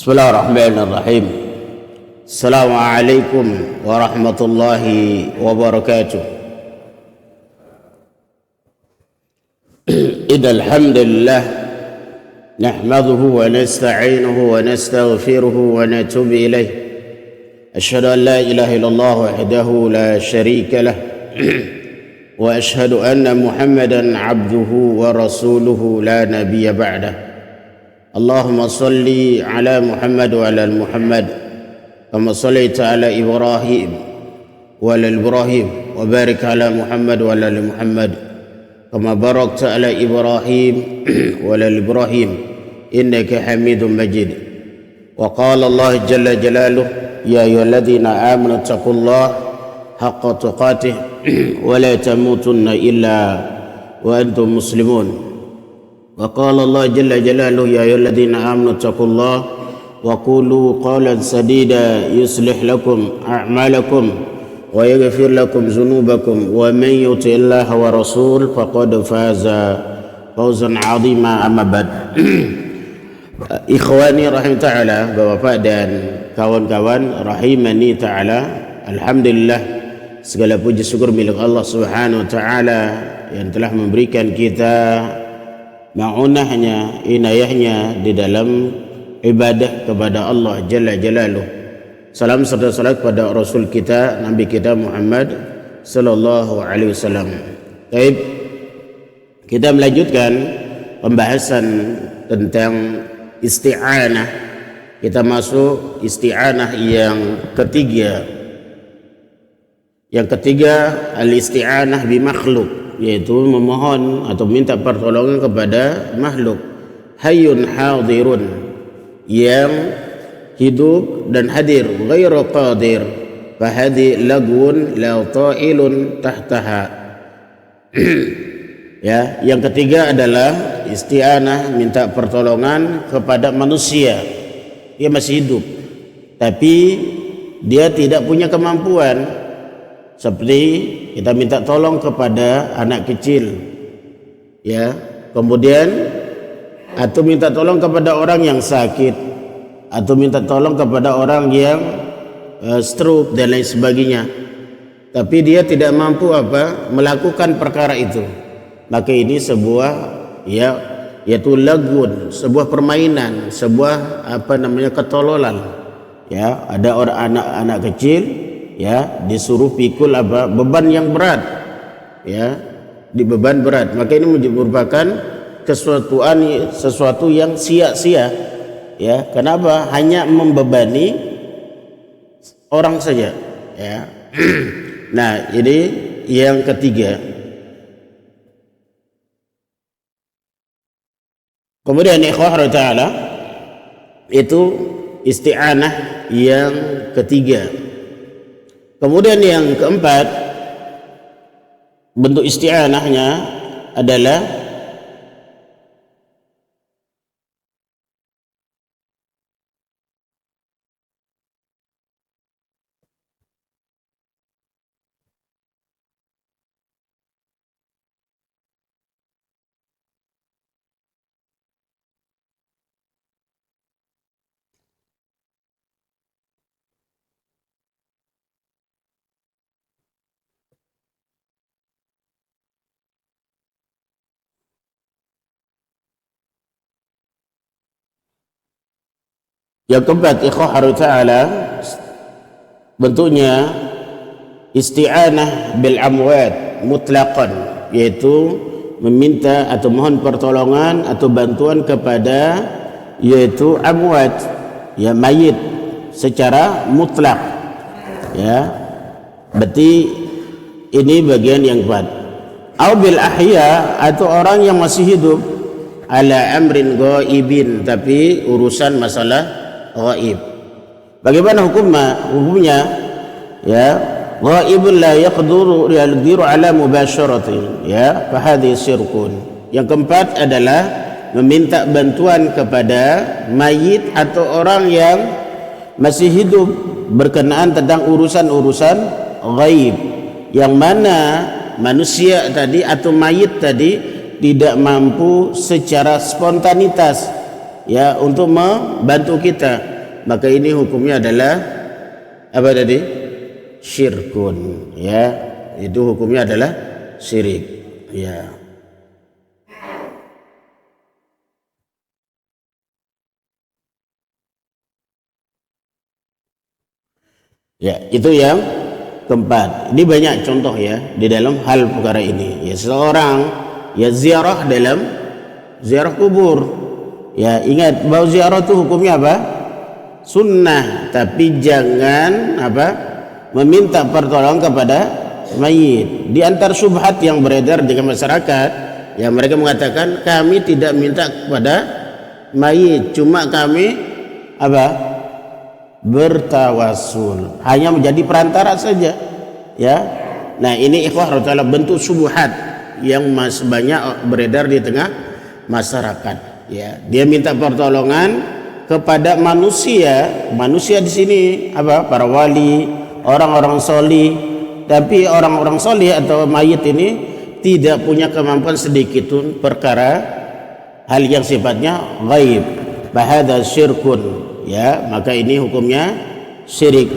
Bismillahirrahmanirrahim. Assalamualaikum warahmatullahi wabarakatuh. Innal hamdalillah nahmaduhu wa nasta'inuhu wa nastaghfiruhu wa natubu ilayh. Asyhadu an la ilaha illallah wahdahu la syarika lah wa asyhadu anna Muhammadan 'abduhu wa rasuluhu la nabiyya ba'dah. Allahumma salli ala Muhammad wa ala Muhammad kama sallaita ala Ibrahim wa ala Ibrahim wa barik ala Muhammad wa ala Muhammad kama barakta ala Ibrahim wa ala Ibrahim innaka Hamidum Majid. Wa qala Allah jalla jalaluhu ya ayyuhalladzina amanu taqullaha haqqa tuqatih wa la tamutunna illa wa antum muslimun. Wa qala Allah jalla jalaluhu ya ayyuhalladzina amanu taqullaha wa qulu qawlan sadida yuslih lakum a'malakum wa yaghfir lakum dhunubakum wa man yuti'illaha wa rasul faqad faza fawzan 'azima. Amma ba'd. Ikhwani rahim ta'ala, Bapak dan kawan-kawan rahimani ta'ala, alhamdulillah segala puji syukur milik Allah Subhanahu wa taala yang telah memberikan kita ma'unahnya, inayahnya di dalam ibadah kepada Allah Jalla Jalaluh. Salam serta salat kepada Rasul kita, Nabi kita Muhammad sallallahu alaihi wasallam. Baik, kita melanjutkan pembahasan tentang isti'anah. Kita masuk isti'anah yang ketiga. Yang ketiga, al-isti'anah bi makhluk, yaitu memohon atau minta pertolongan kepada makhluk hayyun hadirun, yang hidup dan hadir, ghairu qadir fahadi lagun la ta'ilun tahtaha. Ya, yang ketiga adalah isti'anah, minta pertolongan kepada manusia. Dia masih hidup tapi dia tidak punya kemampuan. Seperti kita minta tolong kepada anak kecil, ya, kemudian atau minta tolong kepada orang yang sakit, atau minta tolong kepada orang yang stroke dan lain sebagainya, tapi dia tidak mampu melakukan perkara itu, maka ini sebuah, ya, yaitu lagun, sebuah permainan, sebuah ketololan. Ya, ada orang anak kecil, ya, disuruh pikul beban yang berat, ya, di beban berat, maka ini merupakan sesuatu yang sia-sia, ya. Kenapa? Hanya membebani orang saja, ya. Nah, ini yang ketiga. Kemudian ikhwah ta'ala, itu isti'anah yang ketiga. Kemudian yang keempat, bentuk isti'anahnya adalah yang keempat, ikhwah ta'ala, bentuknya isti'anah bil amwat mutlaqan, yaitu meminta atau mohon pertolongan atau bantuan kepada yaitu amwat, ya, mayit secara mutlak, ya. Berarti ini bagian yang keempat. Au bil ahya, atau orang yang masih hidup, ala amrin ghaibin, tapi urusan masalah ghaib. Bagaimana hukumnya? Ya, ghaibun la yaqdiru ala mubasharati, ya, fa hadhi syirkun. Yang keempat adalah meminta bantuan kepada mayit atau orang yang masih hidup berkenaan tentang urusan-urusan ghaib, yang mana manusia tadi atau mayit tadi tidak mampu secara spontanitas, ya, untuk membantu kita. maka ini hukumnya adalah apa tadi? Syirkun, ya. Itu hukumnya adalah syirik, ya. Ya, itu yang keempat. Ini banyak contoh ya di dalam hal perkara ini. Ya, seseorang ya ziarah dalam ziarah kubur. Ya, ingat bahwa ziarah itu hukumnya apa? Sunnah, tapi jangan apa? Meminta pertolongan kepada mayit. Di antara syubhat yang beredar di masyarakat, ya mereka mengatakan kami tidak minta kepada mayit, cuma kami apa? Bertawasul, hanya menjadi perantara saja, ya. Nah, ini ikhwah ta'ala bentuk syubhat yang masih banyak beredar di tengah masyarakat, ya. Dia minta pertolongan kepada manusia di sini apa? Para wali, orang-orang solih, tapi orang-orang solih atau mayit ini tidak punya kemampuan sedikit pun perkara hal yang sifatnya ghaib. Bahada syirkun, ya, maka ini hukumnya syirik.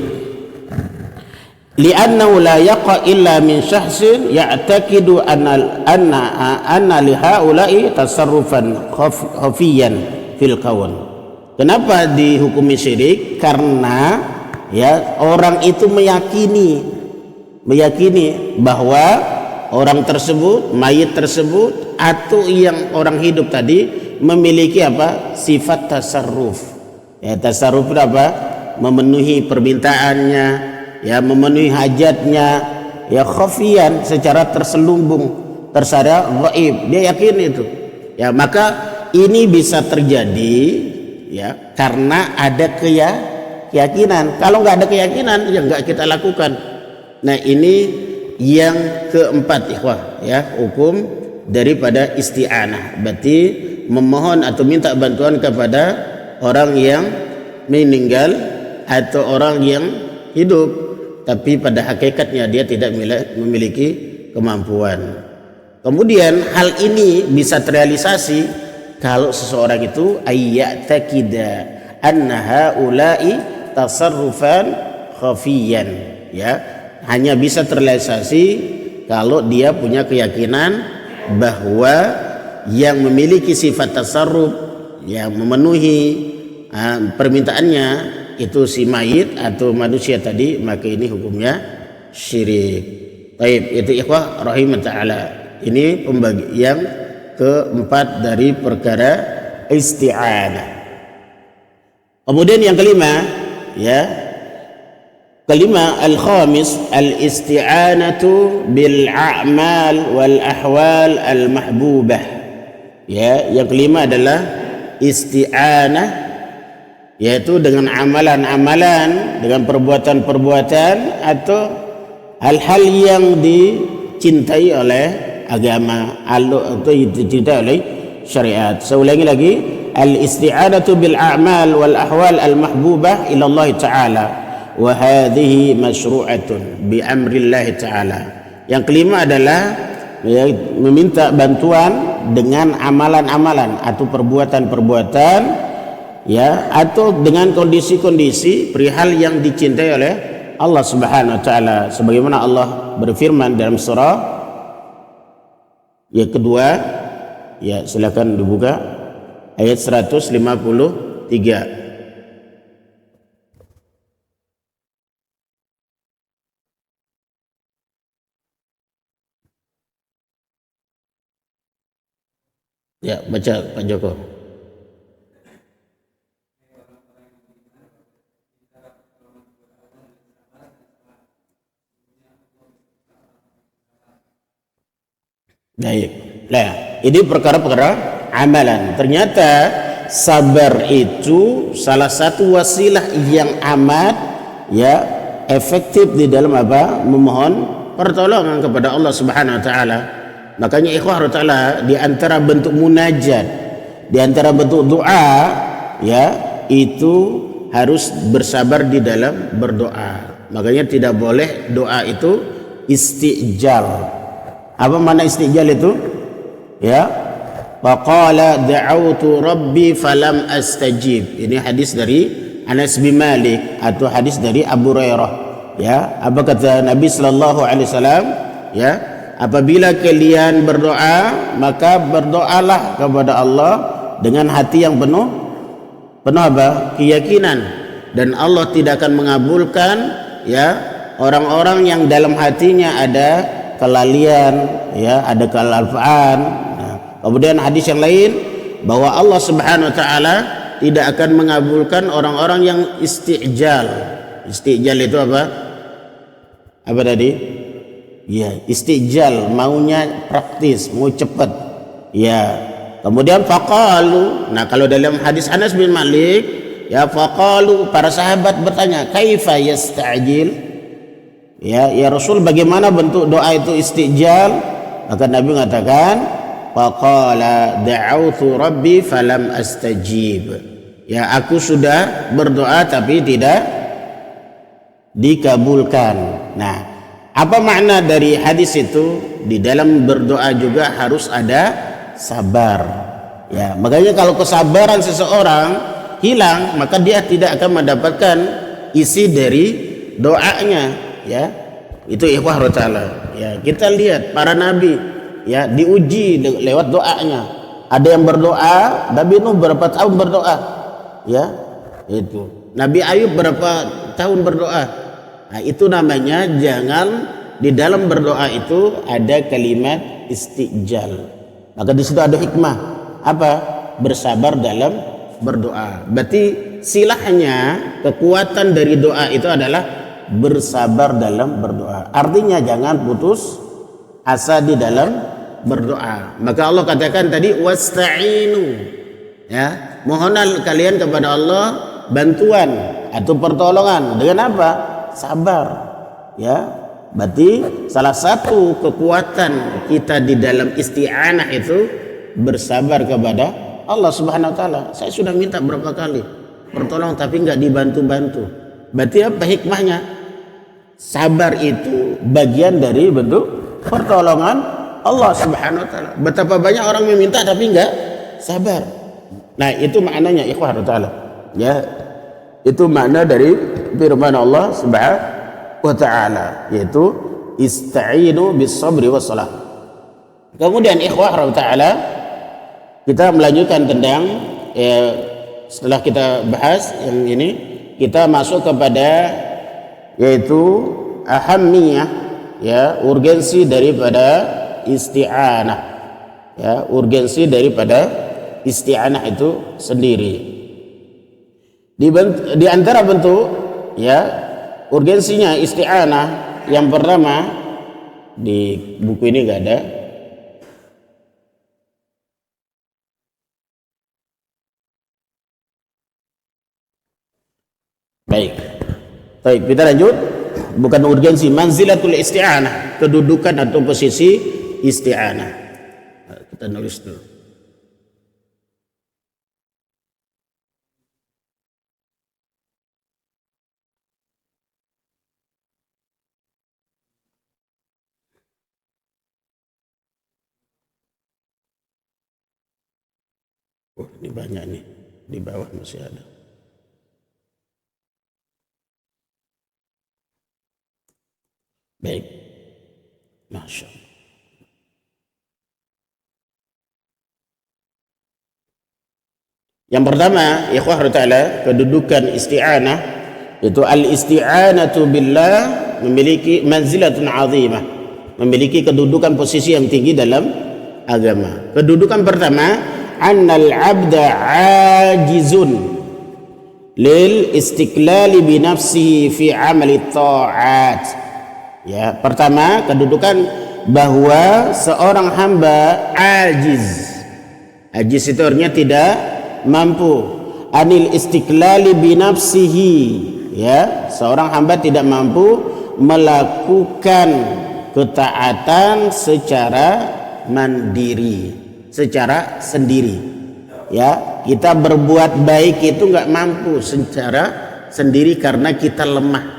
Li'annahu la yaqa illa min syahsin ya'taqidu anna li haula'i tasarrufan khafiyan fil kawn. Kenapa dihukumi syirik? Karena ya orang itu meyakini bahwa orang tersebut, mayit tersebut atau yang orang hidup tadi memiliki apa? Sifat tasarruf. Ya, tasarruf itu apa? Memenuhi permintaannya, ya, memenuhi hajatnya, ya, khafiyan, secara terselubung, tersara gaib. Dia yakin itu. Ya, maka ini bisa terjadi ya karena ada keyakinan. Kalau nggak ada keyakinan ya nggak kita lakukan. Nah, ini yang keempat, ikhwah, ya, hukum daripada isti'anah. Berarti memohon atau minta bantuan kepada orang yang meninggal atau orang yang hidup, tapi pada hakikatnya dia tidak memiliki kemampuan. Kemudian hal ini bisa terrealisasi kalau seseorang itu ayya'taqida anna haula'i tasarrufan khafiyan, ya, hanya bisa terrealisasi kalau dia punya keyakinan bahwa yang memiliki sifat tasarruf, yang memenuhi permintaannya itu si mayit atau manusia tadi, maka ini hukumnya syirik. Baik, itu ikhwah rahimah ta'ala. Ini pembagian keempat dari perkara isti'anah. Kemudian yang kelima, ya, kelima al-khamis al-isti'anatu bil a'mal wal ahwal al mahbubah. Ya, yang kelima adalah isti'anah, yaitu dengan amalan-amalan, dengan perbuatan-perbuatan atau hal-hal yang dicintai oleh agama atau dicintai oleh syariat. Saya ulangi lagi, al-isti'anatu bil a'mal wal ahwal al mahbubah ila Allah Ta'ala wa hadhihi masyru'atun bi amrillah Ta'ala. Yang kelima adalah ya, meminta bantuan dengan amalan-amalan atau perbuatan-perbuatan, ya, atau dengan kondisi-kondisi perihal yang dicintai oleh Allah Subhanahu wa taala, sebagaimana Allah berfirman dalam surah yang kedua, ya, silakan dibuka ayat 153. Ya, baca Pak Joko. Baik. Nah, ini perkara-perkara amalan. Ternyata sabar itu salah satu wasilah yang amat, ya, efektif di dalam apa? Memohon pertolongan kepada Allah Subhanahu wa taala. Makanya ikhwah ta'ala, di antara bentuk munajat, di antara bentuk doa, ya, itu harus bersabar di dalam berdoa. Makanya tidak boleh doa itu istijal. Apa makna istijal itu? Ya, faqala da'autu rabbi falam astajib. Ini hadis dari Anas bin Malik atau hadis dari Abu Hurairah, ya, apa kata Nabi sallallahu alaihi wasallam, ya, apabila kalian berdoa maka berdoalah kepada Allah dengan hati yang penuh apa? Keyakinan, dan Allah tidak akan mengabulkan, ya, orang-orang yang dalam hatinya ada kelalaian, ya, ada kelalfaan. Nah, kemudian hadis yang lain bahwa Allah Subhanahu wa taala tidak akan mengabulkan orang-orang yang istijal. Istijal itu apa? Apa tadi? Ya, istijal, maunya praktis, mau cepat. Ya. Kemudian faqalu. Nah, kalau dalam hadis Anas bin Malik, ya, faqalu, para sahabat bertanya, kaifa yasta'jil? Ya Rasul, bagaimana bentuk doa itu istijal? Maka Nabi mengatakan, faqala da'autu rabbi falam astajib. Ya, aku sudah berdoa tapi tidak dikabulkan. Nah, apa makna dari hadis itu? Di dalam berdoa juga harus ada sabar. Ya, makanya kalau kesabaran seseorang hilang, maka dia tidak akan mendapatkan isi dari doanya. Ya, itu ikhwah ta'ala. Ya, kita lihat para nabi, ya, diuji lewat doanya. Ada yang berdoa, Nabi Nuh berapa tahun berdoa, ya, itu. Nabi Ayub berapa tahun berdoa. Nah, itu namanya jangan di dalam berdoa itu ada kalimat istijal. Maka di situ ada hikmah apa? Bersabar dalam berdoa. Berarti silahnya kekuatan dari doa itu adalah bersabar dalam berdoa. Artinya jangan putus asa di dalam berdoa. Maka Allah katakan tadi wasta'inu, ya, mohonlah kalian kepada Allah bantuan atau pertolongan dengan apa? Sabar. Ya, berarti salah satu kekuatan kita di dalam isti'anah itu bersabar kepada Allah Subhanahu wa taala. Saya sudah minta berapa kali pertolongan tapi enggak dibantu-bantu. Berarti apa hikmahnya? Sabar itu bagian dari bentuk pertolongan Allah Subhanahu wa taala. Betapa banyak orang meminta tapi enggak sabar. Nah, itu maknanya ikhwah ta'ala. Ya, itu makna dari firman Allah Subhanahu wa taala, yaitu ista'inu bis sabri was salah. Kemudian ikhwah ta'ala, kita melanjutkan tentang, setelah kita bahas yang ini, kita masuk kepada yaitu ahammiyah, ya, urgensi daripada isti'anah, ya, urgensi daripada isti'anah itu sendiri. Di antara bentuk, ya, urgensinya isti'anah yang pertama, di buku ini enggak ada. Baik, kita lanjut. Bukan urgensi, manzilatul isti'anah, kedudukan atau posisi isti'anah. Kita nulis dulu. Oh, ini banyak nih. Di bawah masih ada. Baik, Masya Allah. Yang pertama, ikhwah ta'ala, kedudukan isti'anah itu al-isti'anatu billah memiliki manzilatun azimah, memiliki kedudukan posisi yang tinggi dalam agama. Kedudukan pertama, annal abda ajizun lil istiqlali bi nafsihi fi amali ta'at. Ya, pertama kedudukan bahwa seorang hamba ajiz. Ajiz itu artinya tidak mampu. Anil istiqlali bi nafsihi, ya, seorang hamba tidak mampu melakukan ketaatan secara mandiri, secara sendiri. Ya, kita berbuat baik itu enggak mampu secara sendiri karena kita lemah.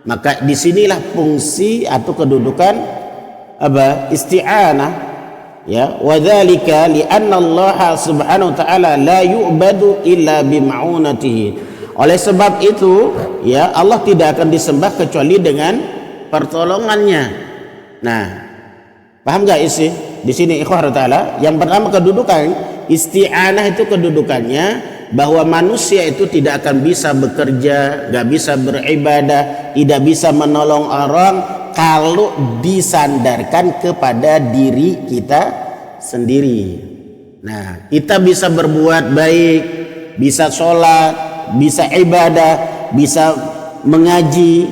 Maka disinilah fungsi atau kedudukan apa? Isti'anah. Ya, wadzalika li'anna Allah Subhanahu wa ta'ala la yu'badu illa bima'unatihi. Oleh sebab itu, ya, Allah tidak akan disembah kecuali dengan pertolongannya. Nah, paham nggak isi di sini ikhwah taala? Yang pertama kedudukan isti'anah itu kedudukannya bahwa manusia itu tidak akan bisa bekerja, nggak bisa beribadah, tidak bisa menolong orang kalau disandarkan kepada diri kita sendiri. Nah, kita bisa berbuat baik, bisa sholat, bisa ibadah, bisa mengaji,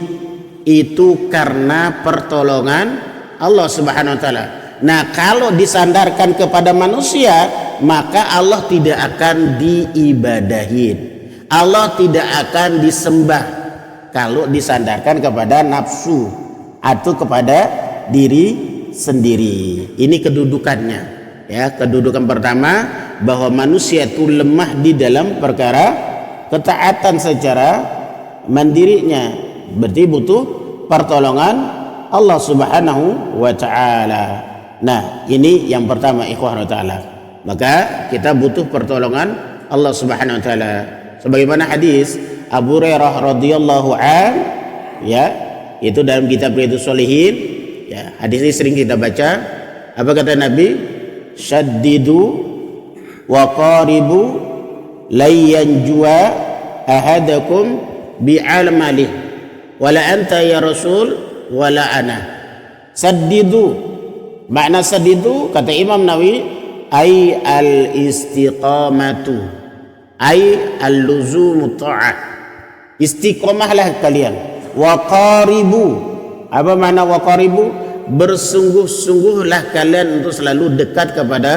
itu karena pertolongan Allah Subhanahu wa taala. Nah, kalau disandarkan kepada manusia, maka Allah tidak akan diibadahin. Allah tidak akan disembah kalau disandarkan kepada nafsu atau kepada diri sendiri. Ini kedudukannya. Ya, kedudukan pertama bahwa manusia itu lemah di dalam perkara ketaatan secara mandirinya, berarti butuh pertolongan Allah Subhanahu wa taala. Nah, ini yang pertama ikhwah taala. Maka kita butuh pertolongan Allah Subhanahu wa taala. Sebagaimana hadis Abu Hurairah radhiyallahu an, ya, itu dalam kitab Riyadhus Shalihin, ya, hadis ini sering kita baca. Apa kata Nabi? Syaddidu wa qaribu layyan jua ahadakum bi'almalih wala anta ya rasul wala ana. Saddidu, makna saddidu kata Imam Nawawi ay al istiqamatu, ay al luzumu ta'ah, istiqomahlah kalian. Wa qaribu, apa makna wa qaribu? Bersungguh-sungguhlah kalian untuk selalu dekat kepada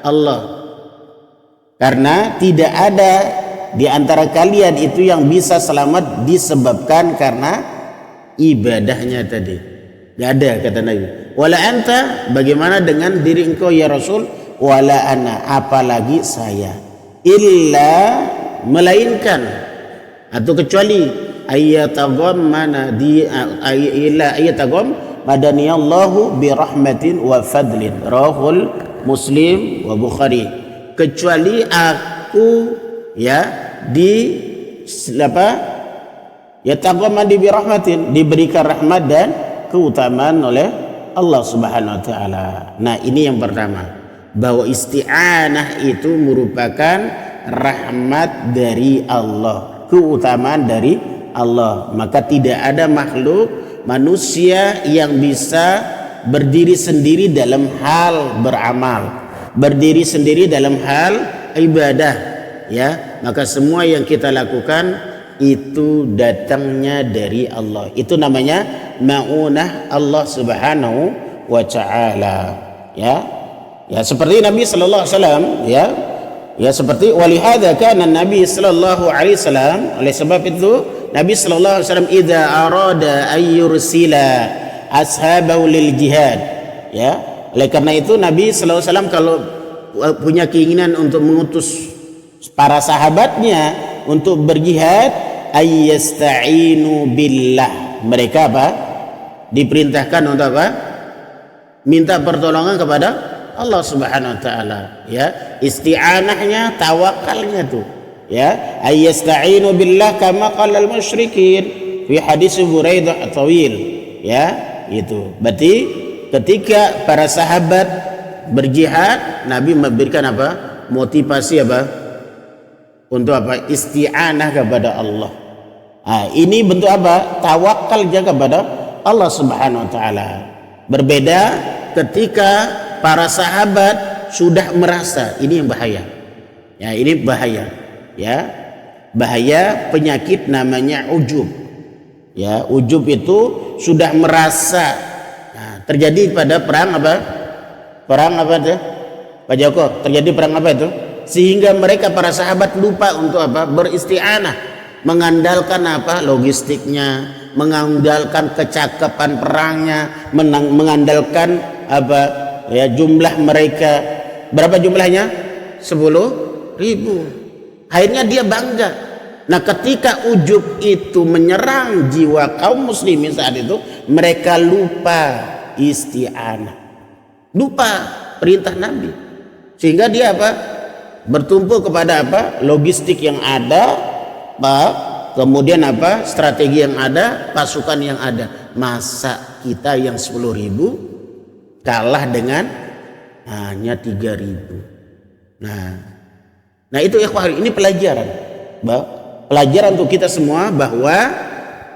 Allah, karena tidak ada di antara kalian itu yang bisa selamat disebabkan karena ibadahnya tadi. Gak ada kata Nabi. Wala anta, bagaimana dengan diri engkau ya Rasul? Wala ana, apalagi saya. Illa, melainkan atau kecuali ayatagam mana di illa ayatagam madaniyallahu birahmatin wa fadlin, rahul Muslim wa Bukhari. Kecuali aku, ya, di apa, ya taqammadi birahmatin, diberikan rahmat dan keutamaan oleh Allah Subhanahu wa taala. Nah, ini yang pertama, bahwa isti'anah itu merupakan rahmat dari Allah, keutamaan dari Allah. Maka tidak ada makhluk manusia yang bisa berdiri sendiri dalam hal beramal, berdiri sendiri dalam hal ibadah, ya. Maka semua yang kita lakukan itu datangnya dari Allah. Itu namanya ma'unah Allah Subhanahu wa taala, ya. Ya, seperti Nabi sallallahu alaihi wasallam, ya. Ya, seperti walihada kana Nabi sallallahu alaihi wasallam, oleh sebab itu Nabi sallallahu alaihi wasallam idza arada ayyursila ashabahu lil jihad, ya. Oleh karena itu Nabi sallallahu alaihi wasallam kalau punya keinginan untuk mengutus para sahabatnya untuk berjihad, ayyasta'inu billah, mereka apa? Diperintahkan untuk apa? Minta pertolongan kepada Allah Subhanahu wa taala, ya. Isti'anahnya, tawakalnya tuh, ya, ayyasta'inu billah kama qala al-musyrikin fi hadis Buraidah tawil, ya. Itu berarti ketika para sahabat berjihad, Nabi memberikan apa? Motivasi apa? Untuk apa? Isti'anah kepada Allah. Nah, ini bentuk apa? Tawakal juga kepada Allah Subhanahu wa taala. Berbeda ketika para sahabat sudah merasa, ini yang bahaya. Ya, ini bahaya. Ya. Bahaya penyakit namanya ujub. Ya, ujub itu sudah merasa. Nah, terjadi pada perang apa? Perang apa itu? Pak Joko, terjadi perang apa itu? Sehingga mereka para sahabat lupa untuk apa? Beristi'anah, mengandalkan apa? Logistiknya, mengandalkan kecakapan perangnya, mengandalkan apa? Ya, jumlah mereka. Berapa jumlahnya? 10.000. Akhirnya dia bangga. Nah, ketika ujub itu menyerang jiwa kaum muslimin saat itu, mereka lupa isti'anah, lupa perintah Nabi, sehingga dia apa? Bertumpu kepada apa? Logistik yang ada, kemudian apa strategi yang ada, pasukan yang ada. Masa kita yang 10.000 kalah dengan hanya 3.000. Nah itu ikhwan, ini pelajaran untuk kita semua, bahwa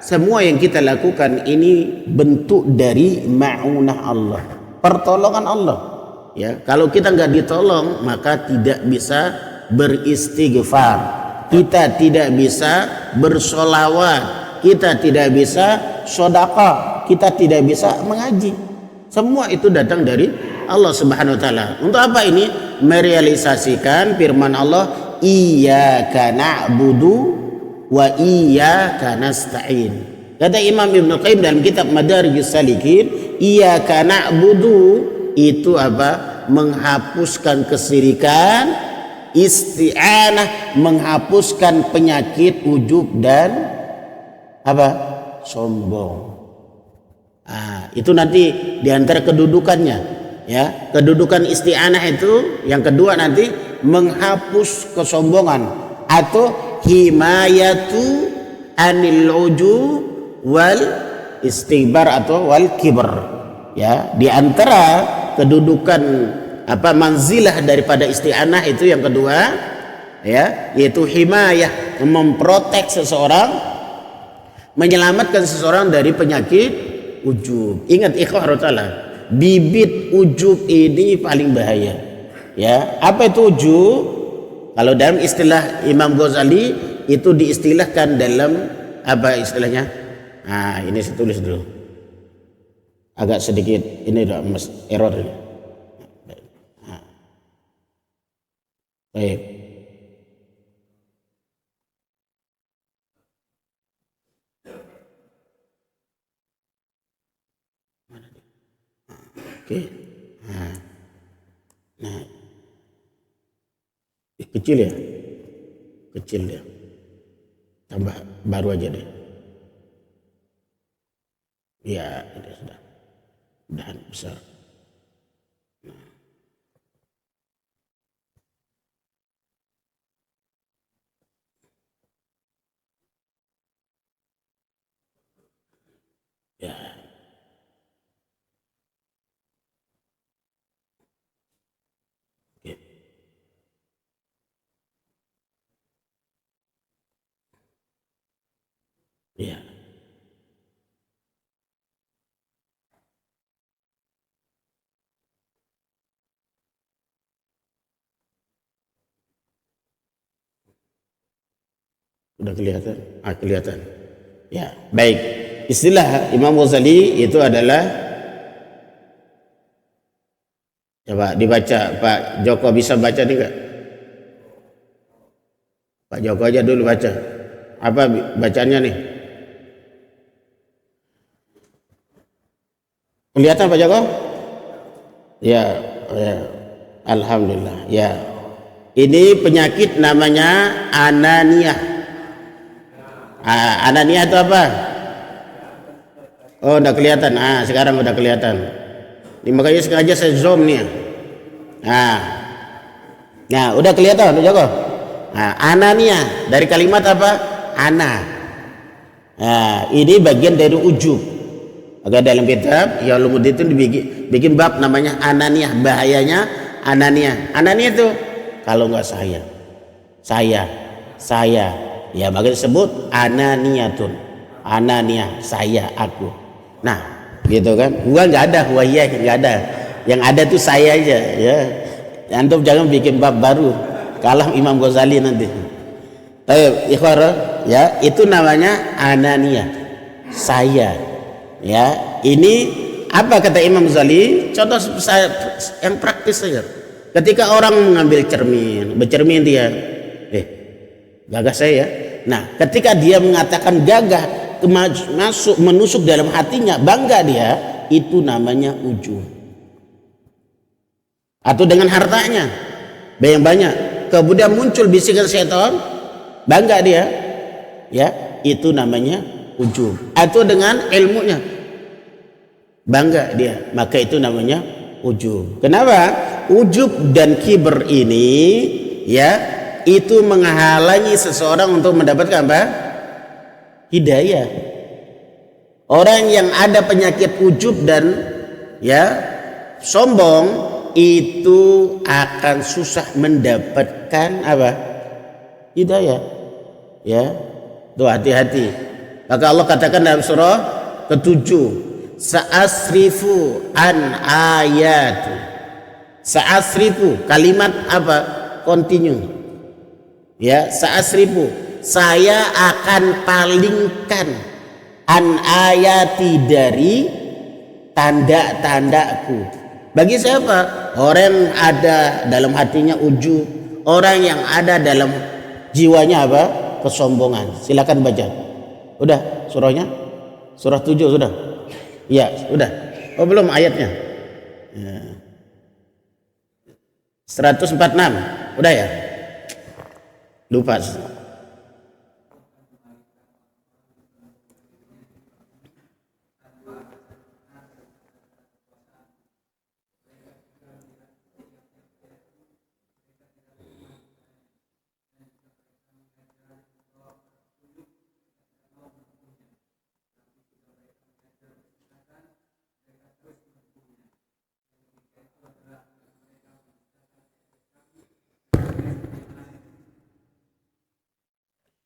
semua yang kita lakukan ini bentuk dari ma'unah Allah, pertolongan Allah. Ya, kalau kita nggak ditolong maka tidak bisa beristighfar, kita tidak bisa bersolawat, kita tidak bisa sedekah, kita tidak bisa mengaji. Semua itu datang dari Allah Subhanahu wa taala. Untuk apa ini? Merealisasikan firman Allah, iyyaka na'budu wa iyyaka nasta'in. Kata Imam Ibnu Qayyim dalam kitab Madarijus Salikin, iyyaka na'budu itu apa? Menghapuskan kesyirikan, isti'anah menghapuskan penyakit ujub dan apa? Sombong. Itu nanti diantara kedudukannya, ya. Kedudukan isti'anah itu yang kedua nanti menghapus kesombongan, atau himayatu anil ujub wal istikbar atau wal kibr. Ya, diantara kedudukan apa manzilah daripada isti'anah itu yang kedua, ya, yaitu himayah, memprotek seseorang, menyelamatkan seseorang dari penyakit ujub. Ingat ikhwah ta'ala, bibit ujub ini paling bahaya. Ya, apa itu ujub? Kalau dalam istilah Imam Ghazali itu diistilahkan dalam apa istilahnya? Ini saya tulis dulu. Agak sedikit ini udah error ini. Baik. Oke. Nah. Kecil ya? Kecil ya. Tambah baru aja deh. Ya, ini sudah. Udahan besar. Nah. Ya. Oke. Ya. Udah kelihatan? Kelihatan. Ya, baik. Istilah Imam Ghazali itu adalah, coba dibaca Pak Joko, bisa baca nih enggak? Pak Joko aja dulu baca. Apa bacaannya nih? Kelihatan Pak Joko? Ya, ya. Alhamdulillah. Ya. Ini penyakit namanya ananiah. Ananiah itu apa? Oh, udah kelihatan. Sekarang udah kelihatan. Ini makanya sengaja saya zoom nih. Nah, udah kelihatan, Pak Joko. Ananiah dari kalimat apa? Ana. Ini bagian dari ujub. Maka dalam kitab ya Ulumuddin itu bikin bab namanya ananiah, bahayanya ananiah. Ananiah itu kalau nggak saya, ya maka disebut ananiatun. Ananiah, saya, aku. Nah, gitu kan? Gua nggak ada, wahiyah nggak ada. Yang ada tuh saya aja, ya. Antum jangan bikin bab baru. Kalah Imam Ghazali nanti. Tapi ikhwara, ya, itu namanya ananiah. Saya. Ya, ini apa kata Imam Ghazali? Contoh saya yang praktis saja. Ketika orang mengambil cermin, bercermin dia, gagah saya. Nah, ketika dia mengatakan gagah, menusuk dalam hatinya, bangga dia, itu namanya ujub. Atau dengan hartanya, banyak, kemudian muncul bisikan setan, bangga dia, ya, itu namanya ujub. Atau dengan ilmunya, bangga dia, maka itu namanya ujub. Kenapa? Ujub dan kibr ini, ya, itu menghalangi seseorang untuk mendapatkan apa? hidayah. Orang yang ada penyakit ujub dan sombong itu akan susah mendapatkan apa? Hidayah. Ya. Tuh hati-hati. Maka Allah katakan dalam surah ke-7, sa'asrifu an ayat. Sa'asrifu kalimat apa? Continue. Ya, sa'asrifu, saya akan palingkan an ayati dari tanda-tandaku. Bagi siapa? Orang yang ada dalam hatinya ujub, orang yang ada dalam jiwanya apa? Kesombongan. Silakan baca. Udah surahnya? Surah 7 sudah? Ya, sudah. Oh, belum ayatnya. Ya. 146. Udah ya? Lupa.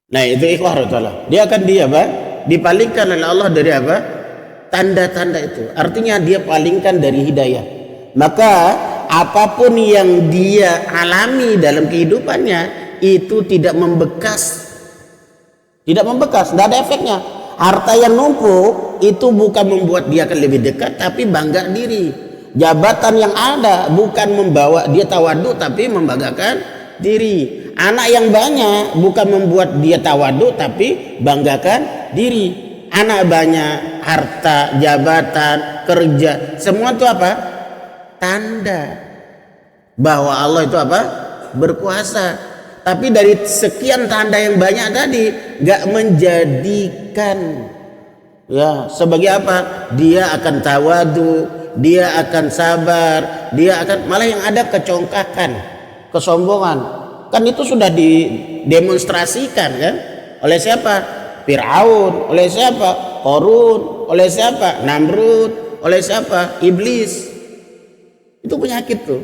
Nah, itu ikhwah ta'ala. Dia akan dipalingkan oleh Allah dari apa? Tanda-tanda itu. Artinya dia palingkan dari hidayah. Maka apapun yang dia alami dalam kehidupannya itu tidak membekas. Tidak membekas, tidak ada efeknya. Harta yang numpuk itu bukan membuat dia akan lebih dekat, tapi bangga diri. Jabatan yang ada bukan membawa dia tawadu, tapi membanggakan diri. Anak yang banyak bukan membuat dia tawadu, tapi banggakan diri. Anak banyak, harta, jabatan, kerja, semua itu apa? Tanda bahwa Allah itu apa? Berkuasa. Tapi dari sekian tanda yang banyak tadi gak menjadikan sebagai apa? Dia akan tawadu, dia akan sabar, dia akan malah yang ada kecongkakan, kesombongan. Kan itu sudah didemonstrasikan kan oleh siapa? Fir'aun, oleh siapa? Qarun, oleh siapa? Namrud, oleh siapa? Iblis. Itu penyakit tuh.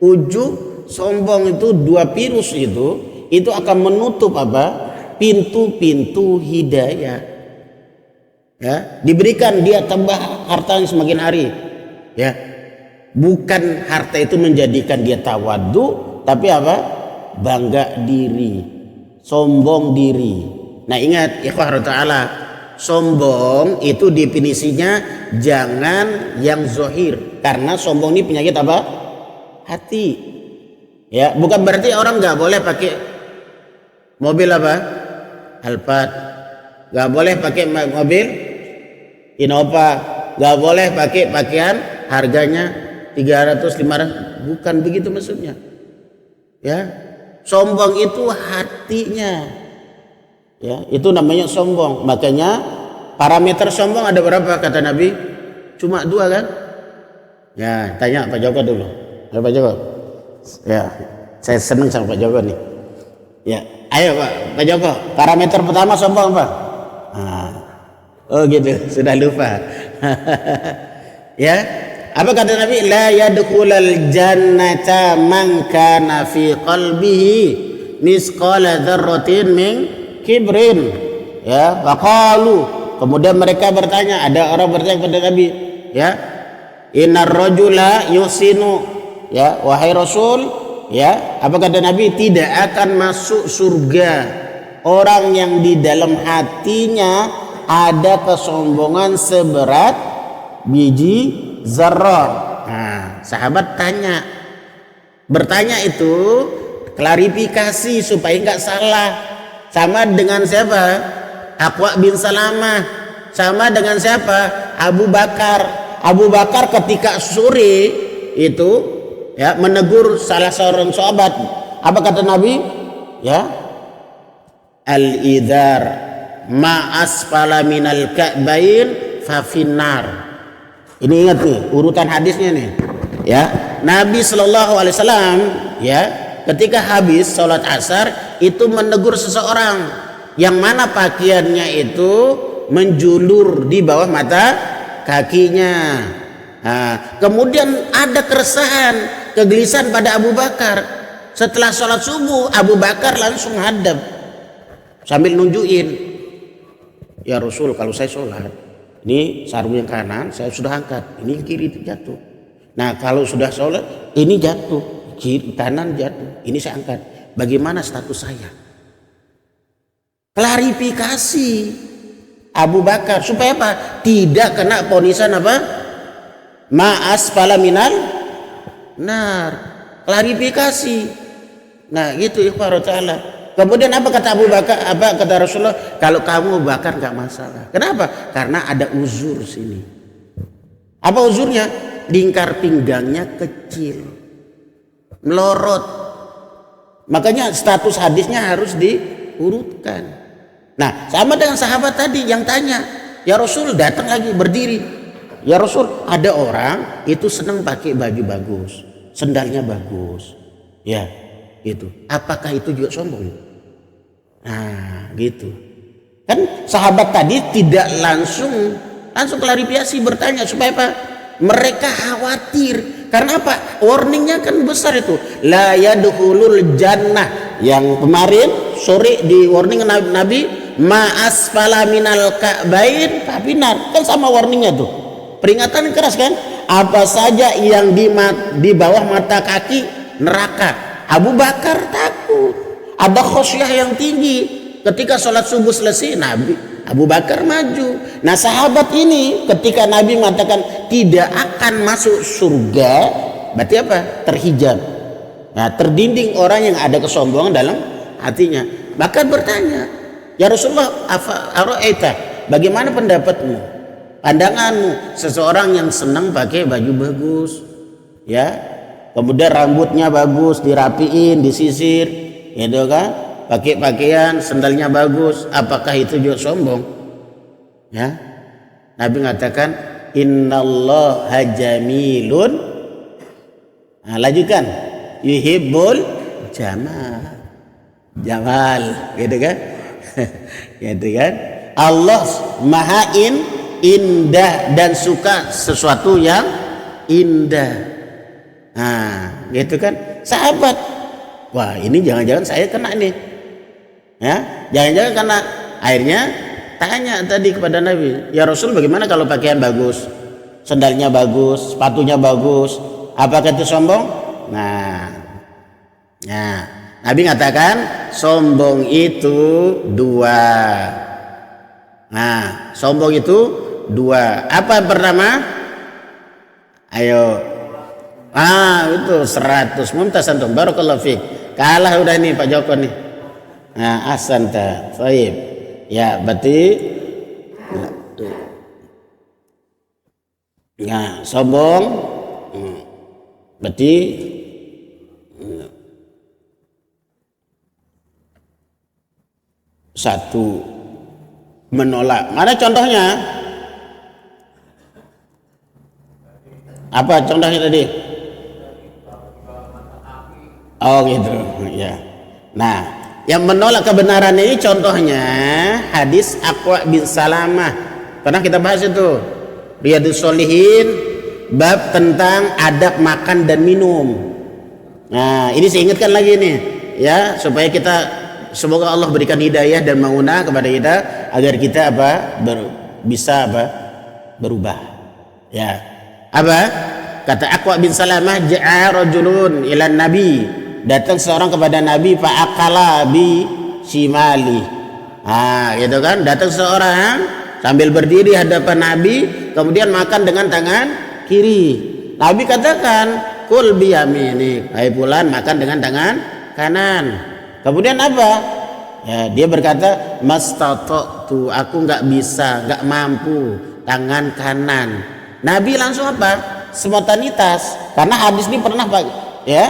Ujub, sombong itu dua virus itu akan menutup apa? Pintu-pintu hidayah. Ya, diberikan dia tambah harta yang semakin hari. Ya. Bukan harta itu menjadikan dia tawadu, tapi apa? Bangga diri, sombong diri. Nah, ingat ikhwah ta'ala, sombong itu definisinya jangan yang zohir, karena sombong ini penyakit apa? Hati. Ya, bukan berarti orang nggak boleh pakai mobil apa? Alphard, nggak boleh pakai mobil Innova, nggak boleh pakai pakaian harganya 300, 500. Bukan begitu maksudnya. Ya. Sombong itu hatinya. Ya, itu namanya sombong. Makanya parameter sombong ada berapa kata Nabi? Cuma 2 kan? Ya, tanya Pak Joko dulu. Ayo Pak Joko. Ya, saya senang sama Pak Joko nih. Ya, ayo Pak Joko. Parameter pertama sombong apa? Oh gitu, sudah lupa. Ya. Apa kata Nabi? La yadkhulal jannata man kana fi qalbihi misqala dzarratin min kibrin. Ya, faqalu. Kemudian mereka bertanya, ada orang bertanya kepada Nabi, ya. Innar rajula yusinu. Ya, wahai Rasul, ya, apa kata Nabi? Tidak akan masuk surga orang yang di dalam hatinya ada kesombongan seberat biji zarrah. Nah, sahabat bertanya itu klarifikasi supaya nggak salah. Sama dengan siapa? Aqwa bin Salamah. Sama dengan siapa? Abu Bakar. Abu Bakar ketika sore itu menegur salah seorang sahabat. Apa kata Nabi? Ya, al-idhar ma asfala minal ka'bain fa finnar. Ini ingat nih urutan hadisnya nih. Ya, Nabi Shallallahu Alaihi Wasallam ketika habis sholat asar itu menegur seseorang. yang mana pakaiannya itu menjulur di bawah mata kakinya. Nah, kemudian ada keresahan, kegelisahan pada Abu Bakar. Setelah sholat subuh, Abu Bakar langsung hadap sambil nunjukin, ya Rasul, kalau saya sholat, ini sarung yang kanan saya sudah angkat, ini kiri jatuh. Nah kalau sudah sholat, ini jatuh, kiri kanan jatuh, ini saya angkat. Bagaimana status saya? Klarifikasi Abu Bakar supaya apa? Tidak kena ponisan apa? Ma'as fala minal nar. Klarifikasi. Nah gitu ikhwan ta'ala. Kemudian apa kata Abu Bakar? Apa kata Rasulullah? Kalau kamu bakar nggak masalah. Kenapa? Karena ada uzur sini. Apa uzurnya? Lingkar pinggangnya kecil, melorot. Makanya status hadisnya harus diurutkan. Nah, sama dengan sahabat tadi yang tanya, ya Rasul, datang lagi berdiri. Ya Rasul, ada orang itu senang pakai baju bagus, sendalnya bagus, ya, gitu. Apakah itu juga sombong? Nah, gitu. Kan sahabat tadi tidak langsung klarifikasi, bertanya supaya apa? Mereka khawatir. Karena apa? Warningnya kan besar itu. La yadkhulul jannah. Yang kemarin sore di warning Nabi, ma asfala minal ka'bain fabinar. Kan sama warningnya tuh. Peringatan keras kan? Apa saja yang di bawah mata kaki neraka. Abu Bakar takut. Ada khosyah yang tinggi. Ketika sholat subuh selesai, Abu Bakar maju. Nah sahabat ini ketika Nabi mengatakan tidak akan masuk surga, berarti apa? Terhijab. Nah terdinding orang yang ada kesombongan dalam hatinya. Bahkan bertanya, ya Rasulullah, ara'aita, bagaimana pendapatmu, pandanganmu seseorang yang senang pakai baju bagus, ya, kemudian rambutnya bagus, dirapiin, disisir, gitu kan? Pakai pakaian, sendalnya bagus, apakah itu juga sombong? Ya, Nabi mengatakan innallaha jamilun. Nah, lanjutkan, yuhibbul jamal, gitu kan? Gitu kan? Allah maha indah dan suka sesuatu yang indah. Nah, gitu kan? Sahabat, wah ini jangan-jangan saya kena nih. Ya, jangan-jangan karena akhirnya tanya tadi kepada Nabi, ya Rasul, bagaimana kalau pakaian bagus, sendalnya bagus, sepatunya bagus, apakah itu sombong? Nah, Nabi mengatakan sombong itu dua. Nah, sombong itu dua. Apa yang pertama? Ayo. Itu 100. Mumtaz antum, barakallahu fiik. Kalah udah nih Pak Joko nih. Nah, ahsanta. Baik. Ya, berarti nah, sombong berarti satu, menolak. Mana contohnya? Apa contohnya tadi? Oh gitu, ya. Nah, yang menolak kebenaran ini contohnya hadis Aqwa bin Salamah. Pernah kita bahas itu. Riyadhus Shalihin bab tentang adab makan dan minum. Nah, ini saya ingatkan lagi nih, ya, supaya kita semoga Allah berikan hidayah dan maunah kepada kita agar kita bisa berubah. Ya. Apa? Kata Aqwa bin Salamah, ja'a rajulun ila nabi. Datang seorang kepada Nabi, fa'akala bi shimali. Gitu kan? Datang seorang sambil berdiri hadapan Nabi, kemudian makan dengan tangan kiri. Nabi katakan, kul bi yaminik. Hai fulan, makan dengan tangan kanan. Kemudian apa? Ya, dia berkata, mastata'tu, aku nggak bisa, nggak mampu, tangan kanan. Nabi langsung apa? Spontanitas. Karena hadis ini pernah Pak, ya,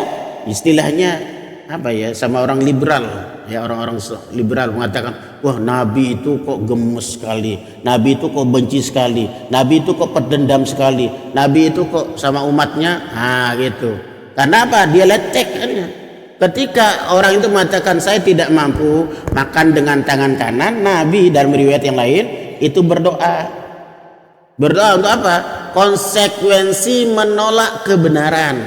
istilahnya apa ya, sama orang liberal, ya, orang-orang liberal mengatakan, wah Nabi itu kok gemes sekali, Nabi itu kok benci sekali, Nabi itu kok pendendam sekali, Nabi itu kok sama umatnya, gitu. Karena apa? Dia lecek kan ya. Ketika orang itu mengatakan saya tidak mampu makan dengan tangan kanan, Nabi dalam riwayat yang lain itu berdoa. Berdoa untuk apa? Konsekuensi menolak kebenaran.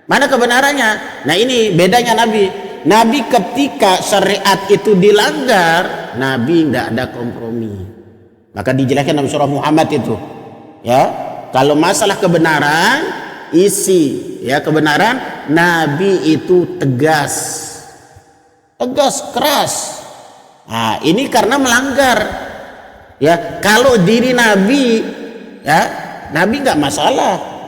Mana kebenarannya? Nah ini bedanya Nabi. Nabi ketika syariat itu dilanggar, Nabi tidak ada kompromi. Maka dijelaskan dalam surah Muhammad itu, ya, kalau masalah kebenaran, isi, ya, kebenaran, Nabi itu tegas, keras. Nah, ini karena melanggar, ya. Kalau diri Nabi, ya, Nabi nggak masalah.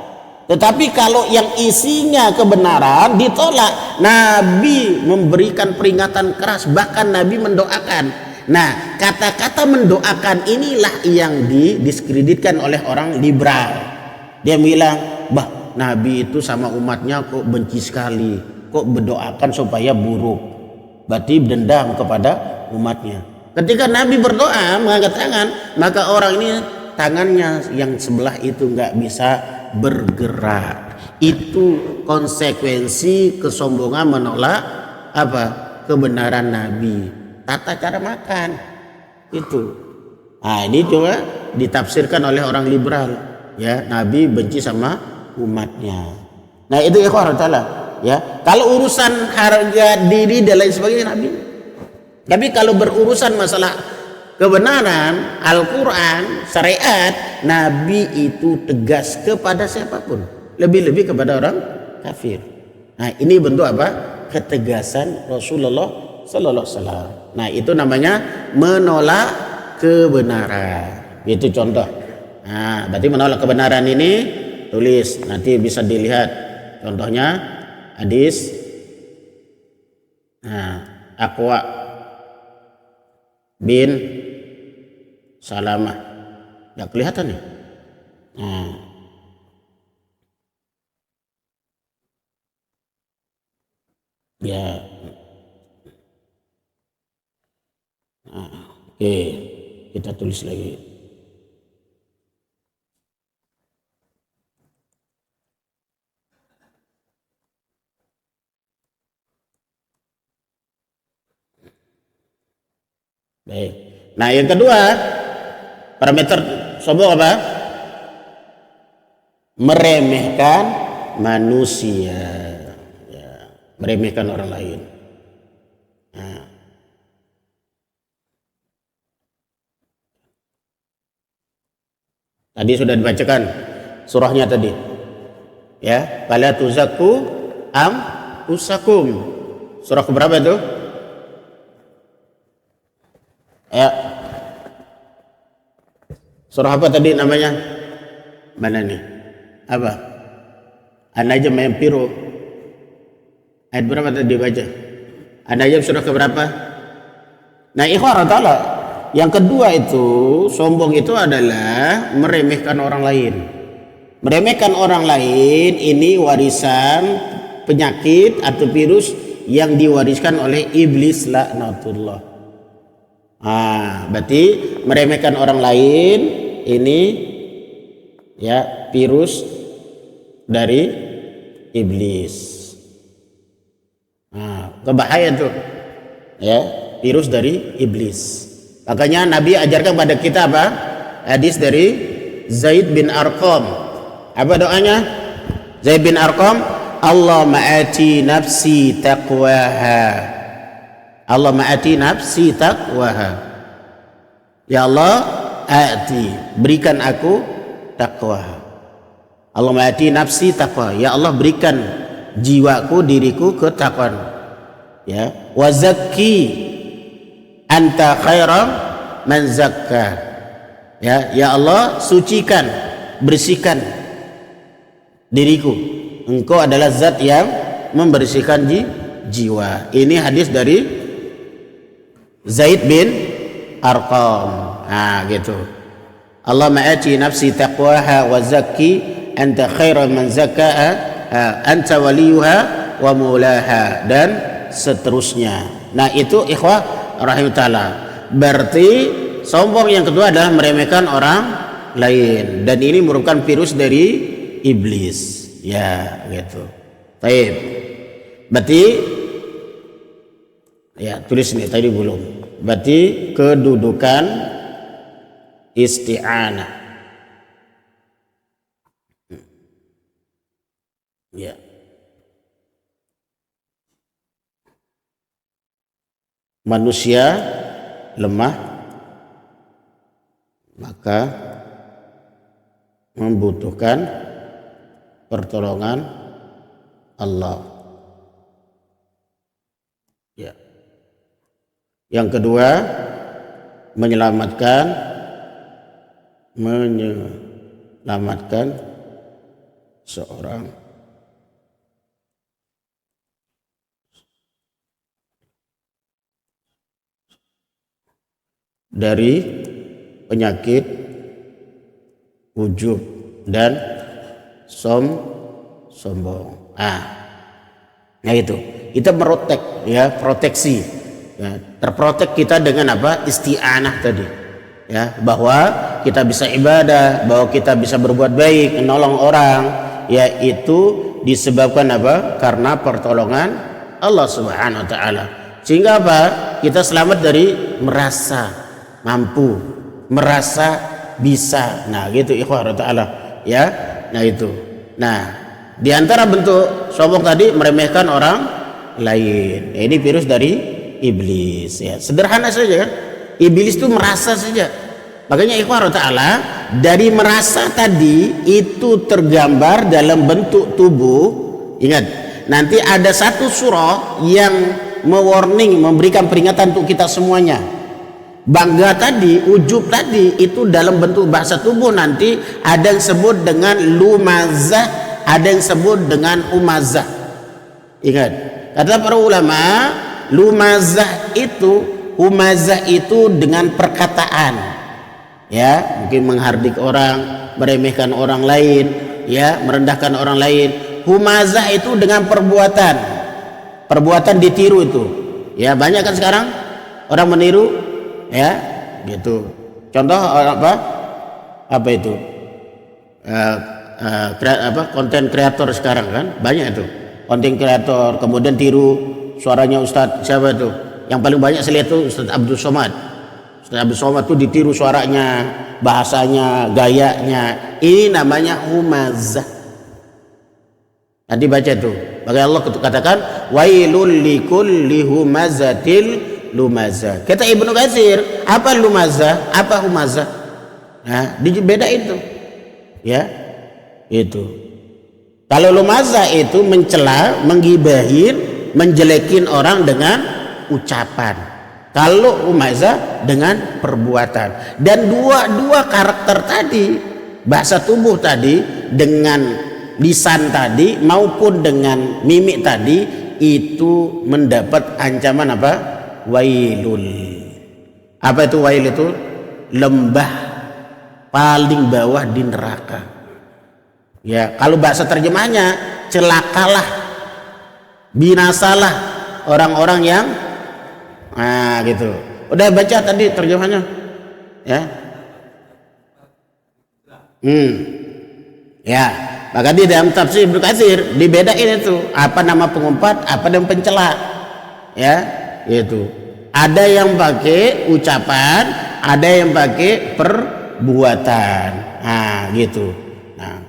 Tetapi kalau yang isinya kebenaran ditolak, Nabi memberikan peringatan keras, bahkan Nabi mendoakan. Nah, kata-kata mendoakan inilah yang didiskreditkan oleh orang liberal. Dia bilang, bah, Nabi itu sama umatnya kok benci sekali, kok berdoakan supaya buruk, berarti dendam kepada umatnya. Ketika Nabi berdoa mengangkat tangan, maka orang ini tangannya yang sebelah itu nggak bisa bergerak. Itu konsekuensi kesombongan menolak apa? Kebenaran Nabi. Tata cara makan itu. Nah, ini juga ditafsirkan oleh orang liberal, ya, Nabi benci sama umatnya. Nah, itu ikhwan taala, ya. Kalau urusan harga diri dan lain sebagainya Nabi. Tapi kalau berurusan masalah kebenaran, Al-Quran, syariat, Nabi itu tegas kepada siapapun, lebih-lebih kepada orang kafir. Nah, ini bentuk apa? Ketegasan Rasulullah Sallallahu Alaihi Wasallam. Nah, itu namanya menolak kebenaran. Itu contoh. Nah, berarti menolak kebenaran ini tulis, nanti bisa dilihat contohnya hadis. Nah, Aqwa bin Salamah. Nggak kelihatan nih. Nah, ya. Nah, oke, kita tulis lagi. Baik. Nah, yang kedua, parameter sombong apa? Meremehkan manusia, ya, meremehkan orang lain. Nah, tadi sudah dibacakan surahnya tadi, ya. Fala tuzakku usakum. Surah keberapa itu? Ya. Surah apa tadi namanya? Mana nih? Apa? An-Najm yang biru. Ayat berapa tadi baca? An-Najm surah keberapa? Nah, ikhwan ta'ala, yang kedua itu, sombong itu adalah meremehkan orang lain. Meremehkan orang lain ini warisan penyakit atau virus yang diwariskan oleh iblis laknatullah. Berarti meremehkan orang lain ini, ya, virus dari iblis. Kebahayaan tuh, ya, virus dari iblis. Makanya Nabi ajarkan pada kita apa? Hadis dari Zaid bin Arqam. Apa doanya? Zaid bin Arqam, Allahumma ati nafsi taqwaha. Allahumma ati nafsi taqwaha. Ya Allah, ati, berikan aku taqwaha. Allahumma ati nafsi taqwa. Ya Allah, berikan jiwaku, diriku ketakwaan. Ya, wa zakki anta khairam man zakka. Ya Allah, sucikan, bersihkan diriku. Engkau adalah zat yang membersihkan jiwa. Ini hadis dari Zaid bin Arqam. Gitu. Allahumma ati nafsi taqwaha wa zakki anta khairan man zakkaha anta waliyuha wa maulaha, dan seterusnya. Nah, itu ikhwah rahimahullah. Berarti sombong yang kedua adalah meremehkan orang lain, dan ini merupakan virus dari iblis, ya, gitu. Baik. Berarti ya tulis nih tadi belum. Berarti kedudukan isti'anah. Ya. Manusia lemah, maka membutuhkan pertolongan Allah. Ya. Yang kedua, menyelamatkan seorang dari penyakit ujub dan sombong. Nah itu kita proteksi, ya, terprotek kita dengan apa? Isti'anah tadi, ya, bahwa kita bisa ibadah, bahwa kita bisa berbuat baik, menolong orang, yaitu disebabkan apa? Karena pertolongan Allah Subhanahu wa taala. Sehingga apa? Kita selamat dari merasa mampu, merasa bisa. Nah, gitu ikhwah ta'ala, ya. Nah, itu. Nah, di antara bentuk sombong tadi meremehkan orang lain. Ini virus dari iblis, ya. Sederhana saja kan? Iblis itu merasa saja. Makanya ikhwah ta'ala, dari merasa tadi itu tergambar dalam bentuk tubuh. Ingat, nanti ada satu surah yang mewarning, memberikan peringatan untuk kita semuanya. Bangga tadi, ujub tadi itu dalam bentuk bahasa tubuh, nanti ada yang sebut dengan lumazah, ada yang sebut dengan humazah. Ingat, kata para ulama, humazah itu dengan perkataan, ya, mungkin menghardik orang, meremehkan orang lain, ya, merendahkan orang lain. Humazah itu dengan perbuatan ditiru itu, ya, banyak kan sekarang orang meniru, ya, gitu. Contoh apa itu, konten kreator sekarang kan banyak itu, konten kreator, kemudian tiru suaranya Ustadz siapa itu yang paling banyak saya lihat tuh, Ustadz Abdul Somad. Ustadz Abdul Somad tuh ditiru suaranya, bahasanya, gayanya. Ini namanya humazah. Nanti baca tuh, bagaimana Allah katakan wailul likulli humazatil lumazah. Kata Ibnu Katsir, apa lumazah, apa humazah? Nah, beda itu, ya, itu. Kalau lumazah itu mencela, menggibahin, menjelekin orang dengan ucapan. Kalau humazah dengan perbuatan. Dan dua karakter tadi, bahasa tubuh tadi dengan lisan tadi maupun dengan mimik tadi, itu mendapat ancaman apa? Wailul. Apa itu wail itu? Lembah paling bawah di neraka. Ya, kalau bahasa terjemahnya celakalah, binasalah orang-orang yang gitu. Udah baca tadi terjemahnya, ya. Ya, maka di dalam tafsir Ibnu Katsir dibedain itu apa nama pengumpat, apa nama pencela, ya. Itu ada yang pakai ucapan, ada yang pakai perbuatan, gitu. Nah,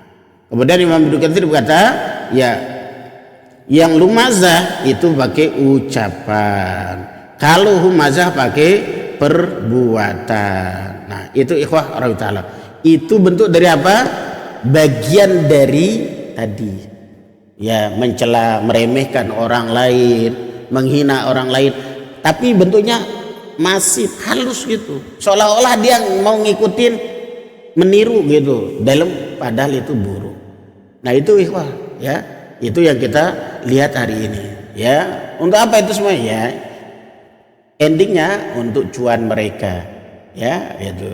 kemudian Imam Ibnu Katsir berkata, ya, yang lumazah itu pakai ucapan, kalau humazah pakai perbuatan. Nah, itu ikhwah Allah taala, itu bentuk dari apa? Bagian dari tadi, ya, mencela, meremehkan orang lain, menghina orang lain, tapi bentuknya masih halus gitu, seolah-olah dia mau ngikutin, meniru gitu, padahal itu buruk. Nah, itu ikhwah, ya, itu yang kita lihat hari ini, ya. Untuk apa itu semua? Ya, endingnya untuk cuan mereka, ya, itu.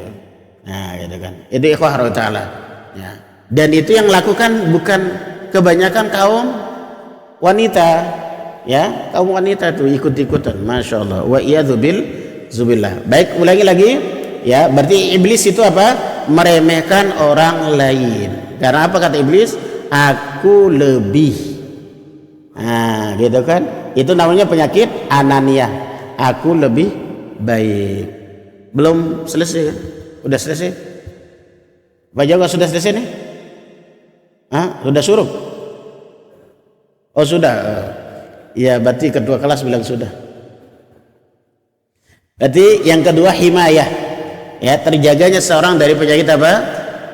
Nah, gitu kan, itu ikhwah Allah taala, ya. Dan itu yang lakukan bukan kebanyakan kaum wanita, ya, kaum wanita tuh ikut-ikutan, masya Allah, wa iyadzubillah. Baik, ulangi lagi, ya. Berarti iblis itu apa? Meremehkan orang lain. Karena apa kata iblis? Aku lebih. Nah, gitu kan? Itu namanya penyakit ananiah. Aku lebih baik. Belum selesai kan? Udah selesai? Pak Jawa sudah selesai nih? Sudah suruh? Oh sudah. Ya berarti kedua kelas bilang sudah. Berarti yang kedua himayah. Ya, terjaganya seorang dari penyakit apa?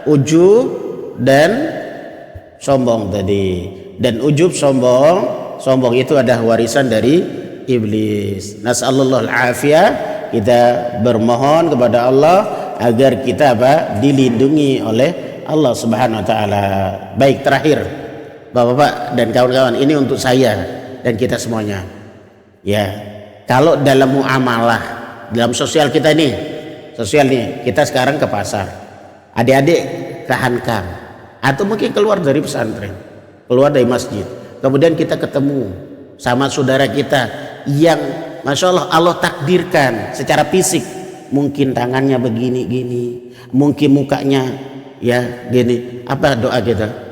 Ujub dan sombong tadi. Dan ujub sombong itu adalah warisan dari iblis. Nas'allallahu al-afiyah. Kita bermohon kepada Allah agar kita dilindungi oleh Allah Subhanahu wa taala. Baik, terakhir Bapak-bapak dan kawan-kawan, ini untuk saya dan kita semuanya. Ya, kalau dalam muamalah, dalam sosial kita nih, kita sekarang ke pasar. Adik-adik ke Hankam atau mungkin keluar dari pesantren, keluar dari masjid. Kemudian kita ketemu sama saudara kita yang Masya Allah, Allah takdirkan secara fisik, mungkin tangannya begini-gini, mungkin mukanya ya gini. Apa doa kita?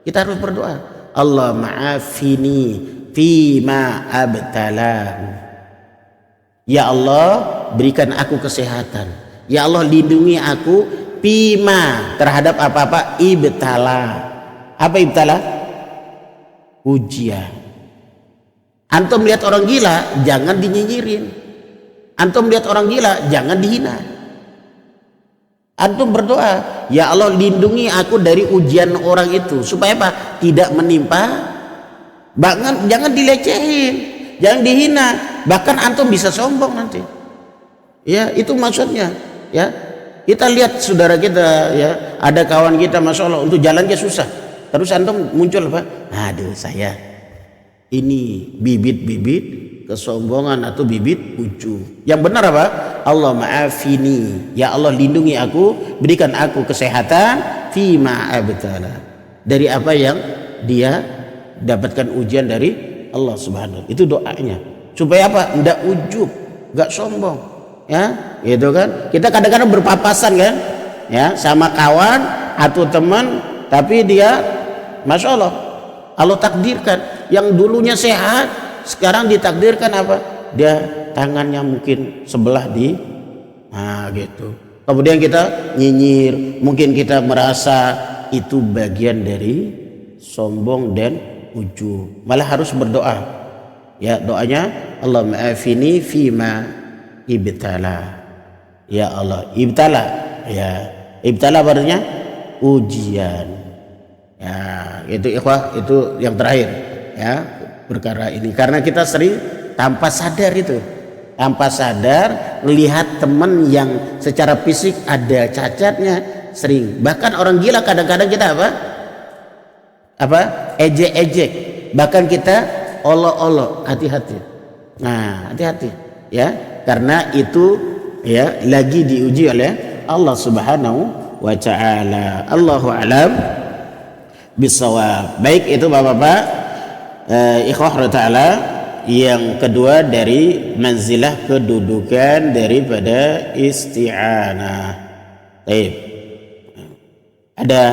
Kita harus berdoa, Allah ma'afini fima abtalahu. Ya Allah, berikan aku kesehatan. Ya Allah, lindungi aku fima, terhadap apa-apa ibtala. Apa ibtala? Ujian. Antum melihat orang gila, jangan dinyinyirin. Antum melihat orang gila, jangan dihina. Antum berdoa, ya Allah lindungi aku dari ujian orang itu, supaya apa? Tidak menimpa. Jangan dilecehin, jangan dihina. Bahkan antum bisa sombong nanti. Ya, itu maksudnya. Ya, kita lihat saudara kita, ya, ada kawan kita, Masya Allah, untuk jalannya susah. Terus antum muncul apa? Aduh, saya ini bibit-bibit kesombongan atau bibit ujub. Yang benar apa? Allah ma'afini, ya Allah lindungi aku, berikan aku kesehatan fima abtala, dari apa yang dia dapatkan ujian dari Allah Subhanahu. Itu doanya supaya apa? Enggak ujub, enggak sombong, ya, gitu kan. Kita kadang-kadang berpapasan kan, ya, sama kawan atau teman, tapi dia Masya Allah takdirkan yang dulunya sehat sekarang ditakdirkan apa? Dia tangannya mungkin sebelah gitu. Kemudian kita nyinyir, mungkin kita merasa itu bagian dari sombong dan ujub. Malah harus berdoa. Ya, doanya Allah ma'afini fima ibtala. Ya Allah, ibtala. Ya, ibtala artinya ujian. Ya, itu ikhwah, itu yang terakhir, ya, perkara ini. Karena kita sering tanpa sadar melihat teman yang secara fisik ada cacatnya, sering. Bahkan orang gila kadang-kadang kita ejek-ejek, bahkan kita olok-olok. Hati-hati. Nah, hati-hati, ya, karena itu ya lagi diuji oleh Allah Subhanahu wa taala. Allahu a'lam bisawab. Baik, itu Bapak-bapak, ikhwah ta'ala, yang kedua dari manzilah kedudukan daripada isti'anah. Baik, ada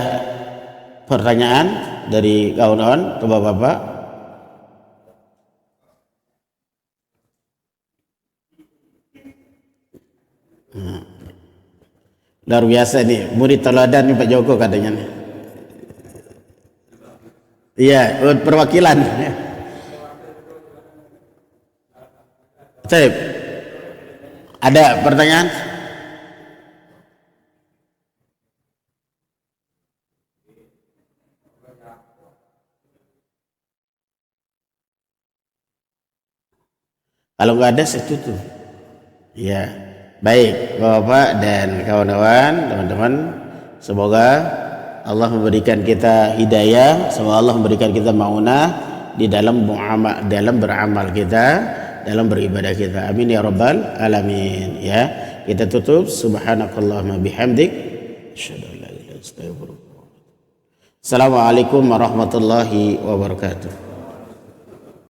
pertanyaan dari kawan-kawan atau Bapak-bapak? Luar biasa nih, murid teladan nih Pak Joko katanya nih. Iya, perwakilan. Cep, ada pertanyaan? Kalau nggak ada, saya tutup. Ya, baik, Bapak dan kawan-kawan, teman-teman, semoga Allah memberikan kita hidayah, semoga Allah memberikan kita maunah di dalam beramal kita, dalam beribadah kita. Amin ya rabbal alamin. Ya, kita tutup. Subhanakallahumma bihamdik, asyhadu an la ilaha illa anta, astaghfiruka wa atubu ilaik. Assalamualaikum warahmatullahi wabarakatuh.